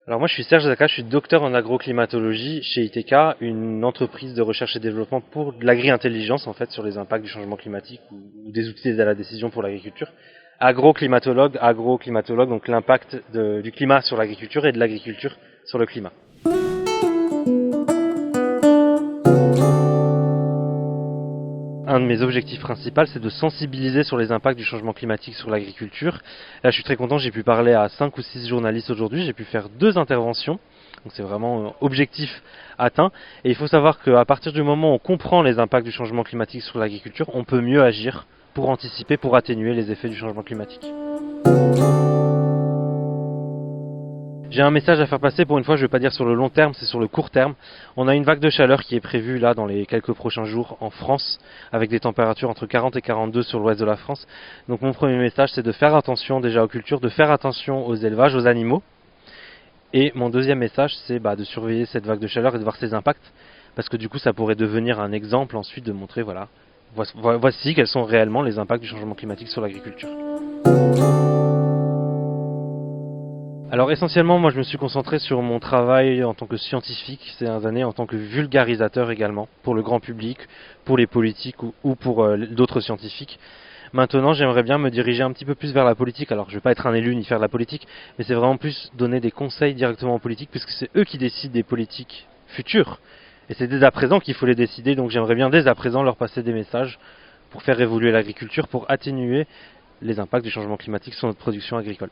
Alors moi je suis Serge Zaka, je suis docteur en agroclimatologie chez ITK, une entreprise de recherche et développement pour de l'agri-intelligence en fait sur les impacts du changement climatique ou des outils d'aide à la décision pour l'agriculture. Agroclimatologue, donc l'impact du climat sur l'agriculture et de l'agriculture sur le climat. Un de mes objectifs principaux, c'est de sensibiliser sur les impacts du changement climatique sur l'agriculture. Là, je suis très content, j'ai pu parler à 5 ou 6 journalistes aujourd'hui, j'ai pu faire 2 interventions. Donc c'est vraiment objectif atteint. Et il faut savoir qu'à partir du moment où on comprend les impacts du changement climatique sur l'agriculture, on peut mieux agir pour anticiper, pour atténuer les effets du changement climatique. J'ai un message à faire passer, pour une fois je ne vais pas dire sur le long terme, c'est sur le court terme. On a une vague de chaleur qui est prévue là dans les quelques prochains jours en France, avec des températures entre 40 et 42 sur l'ouest de la France. Donc mon premier message c'est de faire attention déjà aux cultures, de faire attention aux élevages, aux animaux. Et mon deuxième message c'est de surveiller cette vague de chaleur et de voir ses impacts, parce que du coup ça pourrait devenir un exemple ensuite de montrer voici quels sont réellement les impacts du changement climatique sur l'agriculture. Alors essentiellement, moi je me suis concentré sur mon travail en tant que scientifique ces dernières années, en tant que vulgarisateur également, pour le grand public, pour les politiques ou pour d'autres scientifiques. Maintenant, j'aimerais bien me diriger un petit peu plus vers la politique. Alors je ne vais pas être un élu ni faire de la politique, mais c'est vraiment plus donner des conseils directement aux politiques, puisque c'est eux qui décident des politiques futures. Et c'est dès à présent qu'il faut les décider, donc j'aimerais bien dès à présent leur passer des messages pour faire évoluer l'agriculture, pour atténuer les impacts du changement climatique sur notre production agricole.